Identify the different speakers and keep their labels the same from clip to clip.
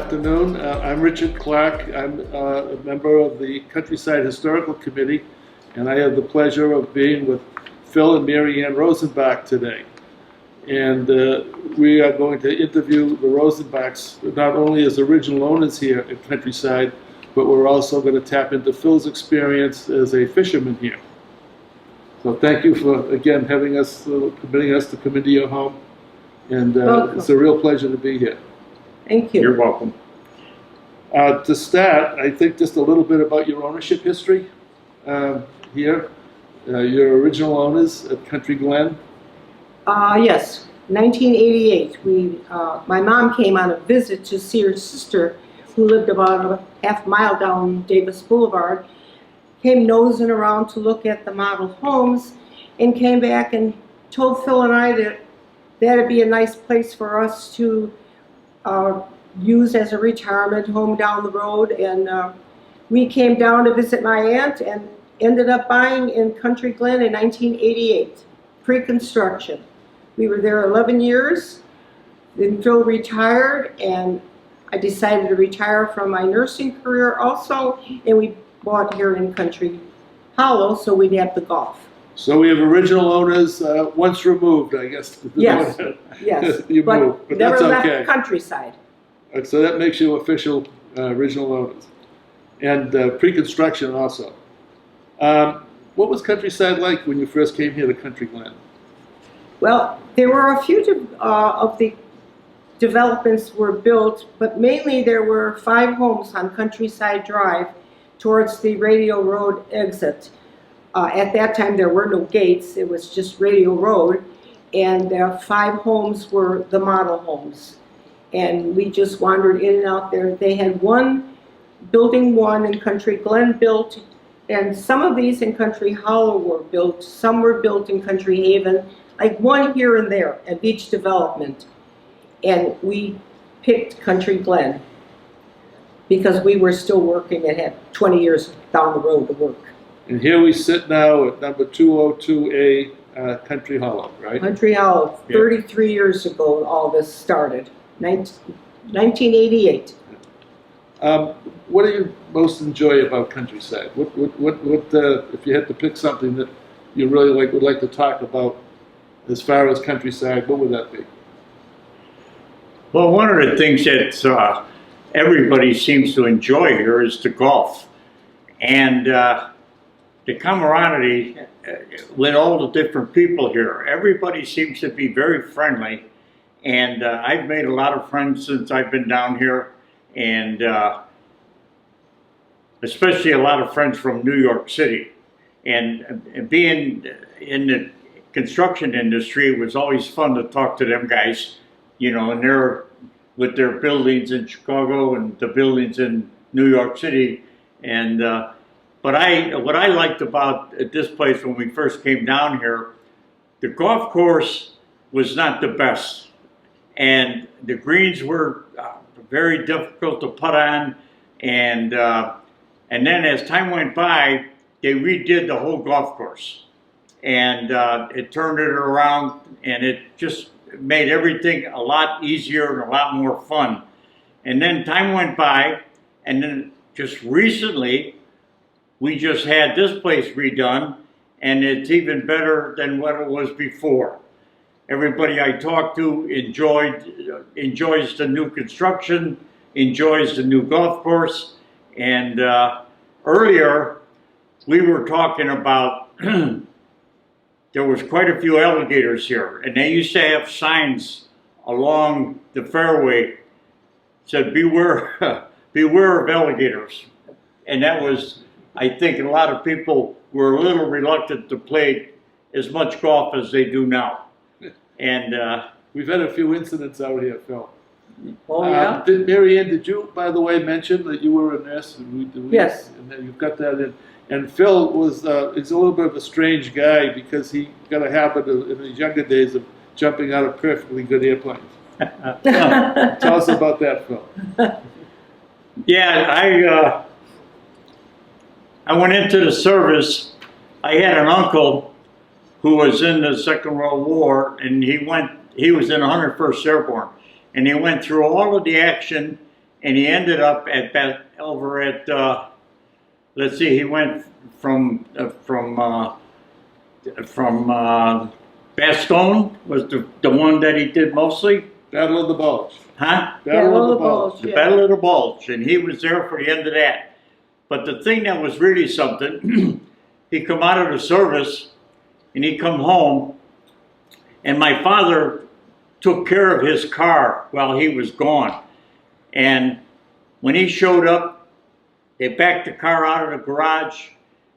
Speaker 1: afternoon. I'm Richard Clark. I'm a member of the Countryside Historical Committee, and I have the pleasure of being with Phil and Mary Ann Rosenbach today. And we are going to interview the Rosenbachs, not only as original owners here at Countryside, but we're also going to tap into Phil's experience as a fisherman here. So thank you for, again, having us, permitting us to come into your home. And it's a real pleasure to be here.
Speaker 2: Thank you.
Speaker 3: You're welcome.
Speaker 1: To start, I think just a little bit about your ownership history here. Your original owners at Country Glen.
Speaker 2: Yes, 1988. My mom came on a visit to see her sister, who lived about a half mile down Davis Boulevard. Came nosing around to look at the model homes, and came back and told Phil and I that that'd be a nice place for us to use as a retirement home down the road. And we came down to visit my aunt and ended up buying in Country Glen in 1988, pre-construction. We were there 11 years. Then Phil retired, and I decided to retire from my nursing career also, and we bought here in Country Hollow so we'd have the golf.
Speaker 1: So we have original owners once removed, I guess.
Speaker 2: Yes, yes,
Speaker 1: you
Speaker 2: but
Speaker 1: moved, but
Speaker 2: never
Speaker 1: that's okay.
Speaker 2: left Countryside.
Speaker 1: So that makes you official original owners. And pre-construction also. What was Countryside like when you first came here to Country Glen?
Speaker 2: Well, there were a few of the developments were built, but mainly there were 5 homes on Countryside Drive towards the Radio Road exit. At that time, there were no gates. It was just Radio Road, and 5 homes were the model homes. And we just wandered in and out there. They had building 1 in Country Glen built, and some of these in Country Hollow were built. Some were built in Country Haven, like one here and there at each development. And we picked Country Glen because we were still working and had 20 years down the road to work.
Speaker 1: And here we sit now at number 202A Country Hollow, right?
Speaker 2: Country Hollow, 33 years ago all this started, 1988.
Speaker 1: What do you most enjoy about Countryside? What if you had to pick something that you really would like to talk about as far as Countryside, what would that be?
Speaker 3: Well, one of the things that everybody seems to enjoy here is the golf. And the camaraderie with all the different people here. Everybody seems to be very friendly. And I've made a lot of friends since I've been down here. And especially a lot of friends from New York City. And being in the construction industry, it was always fun to talk to them guys, you know, and they're with their buildings in Chicago and the buildings in New York City. And but what I liked about this place when we first came down here, the golf course was not the best, and the greens were very difficult to putt on, and then as time went by, they redid the whole golf course, and it turned it around, and it just made everything a lot easier and a lot more fun. And then time went by, and then just recently, we just had this place redone, and it's even better than what it was before. Everybody I talked to enjoys the new construction, enjoys the new golf course. And earlier, we were talking about there was quite a few alligators here, and they used to have signs along the fairway said, beware, beware of alligators. And that was, I think a lot of people were a little reluctant to play as much golf as they do now. And
Speaker 1: we've had a few incidents out here, Phil.
Speaker 2: Oh, yeah?
Speaker 1: Mary Ann, did you, by the way, mention that you were a nurse?
Speaker 2: Yes.
Speaker 1: And then you've got that in. And Phil was, is a little bit of a strange guy because he got a habit of, in his younger days of jumping out of perfectly good airplanes. Tell us about that, Phil.
Speaker 3: Yeah, I went into the service. I had an uncle who was in the Second World War, and he was in 101st Airborne, and he went through all of the action and he ended up at over at let's see, he went from Bastogne was the one that he did mostly.
Speaker 1: Battle of the Bulge.
Speaker 3: Huh?
Speaker 1: Battle of the Bulge.
Speaker 3: The
Speaker 2: yeah.
Speaker 3: Battle of the Bulge, and he was there for the end of that. But the thing that was really something, he come out of the service, and he come home, and my father took care of his car while he was gone. And when he showed up, they backed the car out of the garage,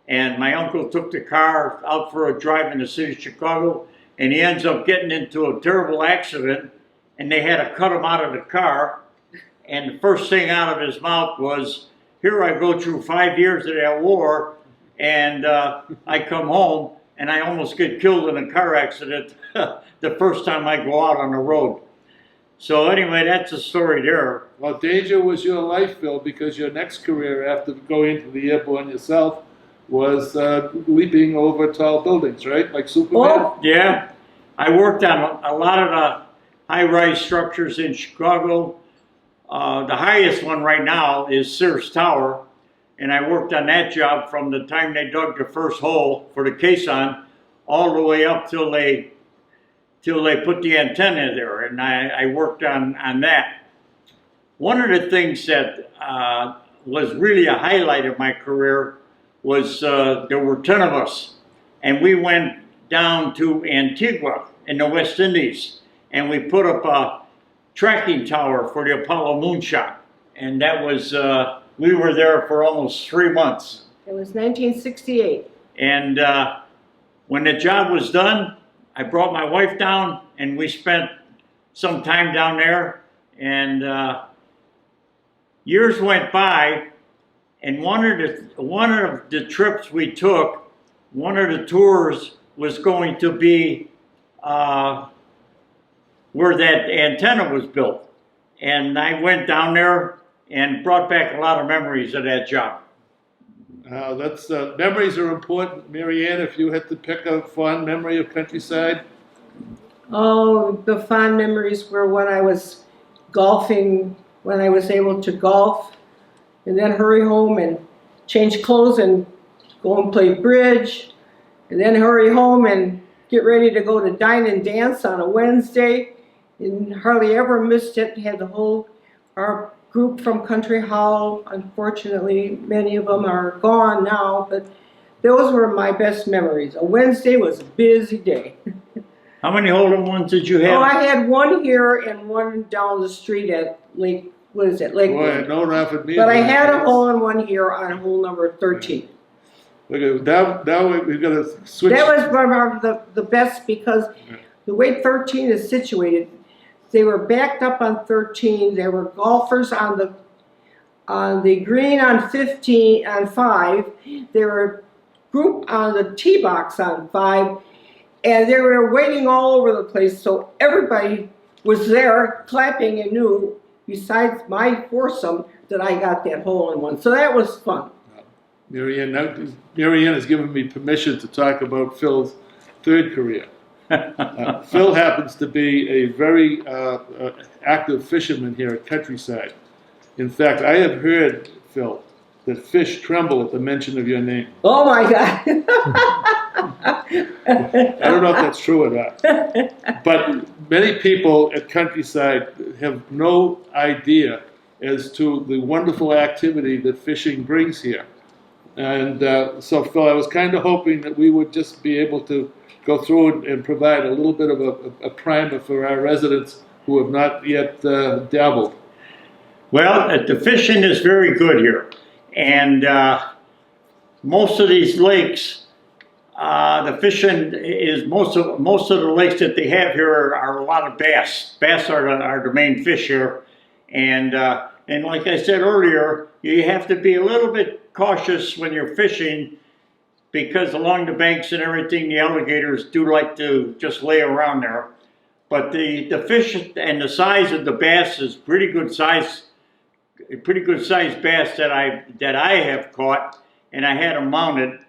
Speaker 3: and my uncle took the car out for a drive in the city of Chicago, and he ends up getting into a terrible accident, and they had to cut him out of the car. And the first thing out of his mouth was, here I go through 5 years of that war, and I come home, and I almost get killed in a car accident the first time I go out on the road. So anyway, that's the story there.
Speaker 1: Well, danger was your life, Phil, because your next career after going into the airborne yourself was leaping over tall buildings, right? Like Superman?
Speaker 2: Oh,
Speaker 3: Yeah, I worked on a lot of the high-rise structures in Chicago. The highest one right now is Sears Tower, and I worked on that job from the time they dug the first hole for the caisson all the way up till they put the antenna there, and I worked on that. One of the things that was really a highlight of my career was there were 10 of us, and we went down to Antigua in the West Indies, and we put up a tracking tower for the Apollo moonshot, and that was, we were there for almost 3 months.
Speaker 2: it was 1968.
Speaker 3: And when the job was done, I brought my wife down, and we spent some time down there, and years went by, and one of the trips we took, one of the tours was going to be where that antenna was built. And I went down there and brought back a lot of memories of that job.
Speaker 1: That's memories are important. Mary Ann, if you had to pick a fond memory of Countryside?
Speaker 2: Oh, the fond memories were when I was golfing, when I was able to golf, and then hurry home and change clothes and go and play bridge, and then hurry home and get ready to go to dine and dance on a Wednesday, and hardly ever missed it. Had the whole, our group from Country Hall. Unfortunately, many of them are gone now, but those were my best memories. A Wednesday was a busy day.
Speaker 3: How many hole-in-ones did you have?
Speaker 2: Oh, I had one here and one down the street at Lake, what is it, Lakewood.
Speaker 1: Boy, no one offered me.
Speaker 2: But I had a hole-in-one here on hole number 13.
Speaker 1: Look at now we've got to switch.
Speaker 2: That was one of the best because the way 13 is situated, they were backed up on 13. There were golfers on the green on 15 on 5. There were group on the tee box on 5, and they were waiting all over the place. So everybody was there clapping and knew, besides my foursome, that I got that hole-in-one. So that was fun.
Speaker 1: Mary Ann has given me permission to talk about Phil's third career. Phil happens to be a very active fisherman here at Countryside. In fact, I have heard, Phil, that fish tremble at the mention of your name.
Speaker 2: Oh my God.
Speaker 1: I don't know if that's true or not. But many people at Countryside have no idea as to the wonderful activity that fishing brings here. And so, Phil, I was kind of hoping that we would just be able to go through and provide a little bit of a primer for our residents who have not yet dabbled.
Speaker 3: Well, the fishing is very good here. And most of these lakes, the fishing is most of the lakes that they have here are a lot of bass. Bass are the main fish here. And like I said earlier, you have to be a little bit cautious when you're fishing, because along the banks and everything, the alligators do like to just lay around there. But the fish and the size of the bass is pretty good size bass that I have caught, and I had them mounted.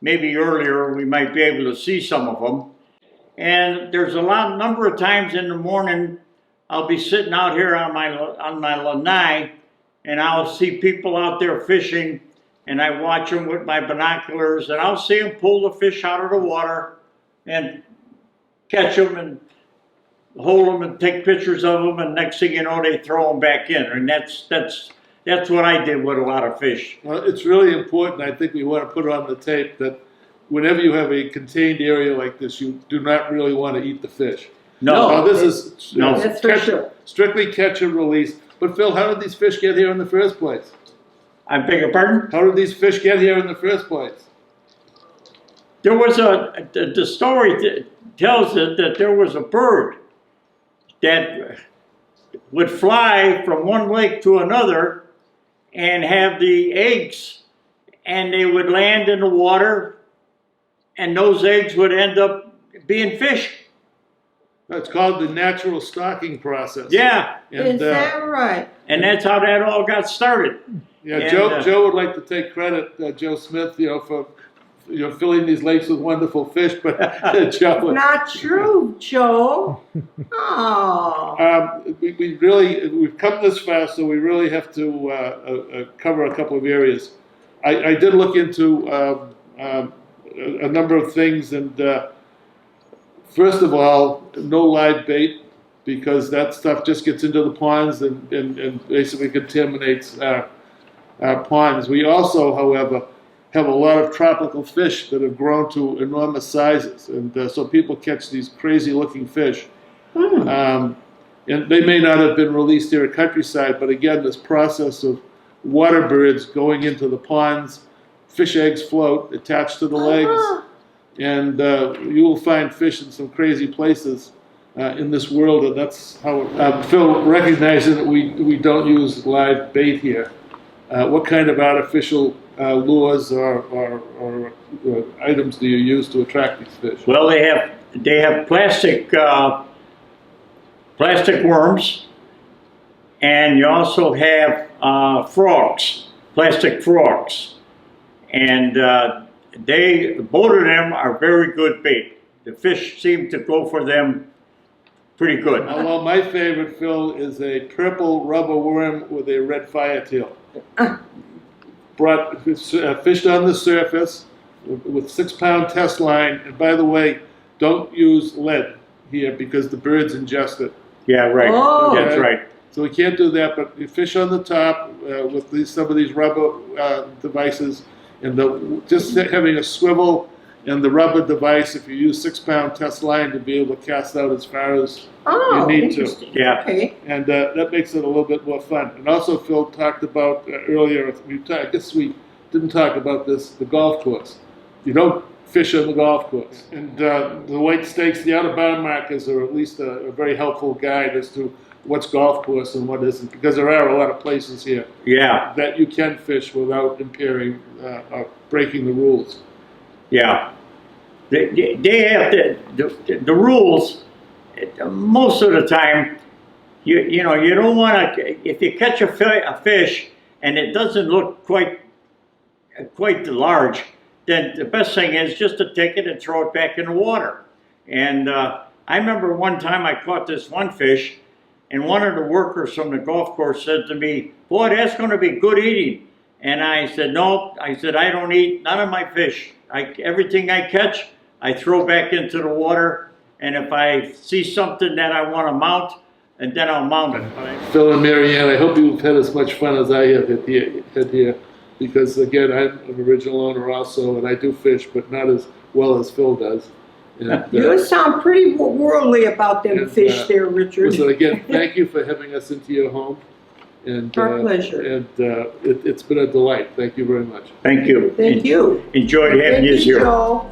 Speaker 3: Maybe earlier we might be able to see some of them. And there's a number of times in the morning I'll be sitting out here on my lanai, and I'll see people out there fishing, and I watch them with my binoculars, and I'll see them pull the fish out of the water and catch them and hold them and take pictures of them, and next thing you know, they throw them back in. And that's what I did with a lot of fish.
Speaker 1: Well, it's really important. I think we want to put on the tape that whenever you have a contained area like this, you do not really want to eat the fish.
Speaker 3: No,
Speaker 1: This is
Speaker 3: No.
Speaker 2: That's for sure.
Speaker 1: strictly catch and release. But Phil, how did these fish get here in the first place?
Speaker 3: I beg your pardon?
Speaker 1: How did these fish get here in the first place?
Speaker 3: There was the story tells it that there was a bird that would fly from one lake to another and have the eggs, and they would land in the water, and those eggs would end up being fish.
Speaker 1: It's called the natural stocking process.
Speaker 3: Yeah,
Speaker 1: And,
Speaker 2: Is that right?
Speaker 3: and that's how that all got started.
Speaker 1: yeah,
Speaker 3: and,
Speaker 1: Joe would like to take credit, Joe Smith, for filling these lakes with wonderful fish, but Joe.
Speaker 2: Not true, Joe. Oh.
Speaker 1: We've come this far, so we really have to cover a couple of areas. I did look into a number of things, and first of all, no live bait, because that stuff just gets into the ponds and basically contaminates our ponds. We also, however, have a lot of tropical fish that have grown to enormous sizes, and so people catch these crazy-looking fish. And they may not have been released here at Countryside, but again, this process of water birds going into the ponds, fish eggs float attached to the legs, and you will find fish in some crazy places in this world, and that's how Phil, recognizing that we don't use live bait here, what kind of artificial lures or items do you use to attract these fish?
Speaker 3: Well, they have plastic worms, and you also have frogs, plastic frogs, and both of them are very good bait. The fish seem to go for them pretty good.
Speaker 1: Well, my favorite, Phil, is a purple rubber worm with a red fire tail. Fished on the surface with 6-pound test line, and by the way, don't use lead here because the birds ingest it.
Speaker 3: Yeah, right.
Speaker 2: Oh.
Speaker 3: That's right.
Speaker 1: So we can't do that, but you fish on the top with some of these rubber devices, and just having a swivel and the rubber device, if you use 6-pound test line, to be able to cast out as far as you need to.
Speaker 2: Interesting.
Speaker 3: Yeah.
Speaker 2: Okay.
Speaker 1: And that makes it a little bit more fun. And also, Phil talked about earlier, I guess we didn't talk about this, the golf course. You don't fish on the golf course. And the white stakes, the outer bound markers are at least a very helpful guide as to what's golf course and what isn't, because there are a lot of places here
Speaker 3: Yeah.
Speaker 1: that you can fish without impairing or breaking the rules.
Speaker 3: Yeah. They have the rules. Most of the time, you don't want to. If you catch a fish and it doesn't look quite large, then the best thing is just to take it and throw it back in the water. And I remember one time I caught this one fish, and one of the workers from the golf course said to me, "Boy, that's going to be good eating." And I said, "No," I said, "I don't eat none of my fish. Everything I catch, I throw back into the water, and if I see something that I want to mount, and then I'll mount it."
Speaker 1: Phil and Marianne, I hope you've had as much fun as I have had here, because again, I'm an original owner also, and I do fish, but not as well as Phil does. And,
Speaker 2: You sound pretty worldly about them
Speaker 1: and,
Speaker 2: fish there, Richard.
Speaker 1: So again, thank you for having us into your home. And,
Speaker 2: Our pleasure.
Speaker 1: And it's been a delight. Thank you very much.
Speaker 3: Thank you.
Speaker 2: Thank you.
Speaker 3: Enjoyed having
Speaker 2: Thank
Speaker 3: you
Speaker 2: you,
Speaker 3: here.
Speaker 2: Joe.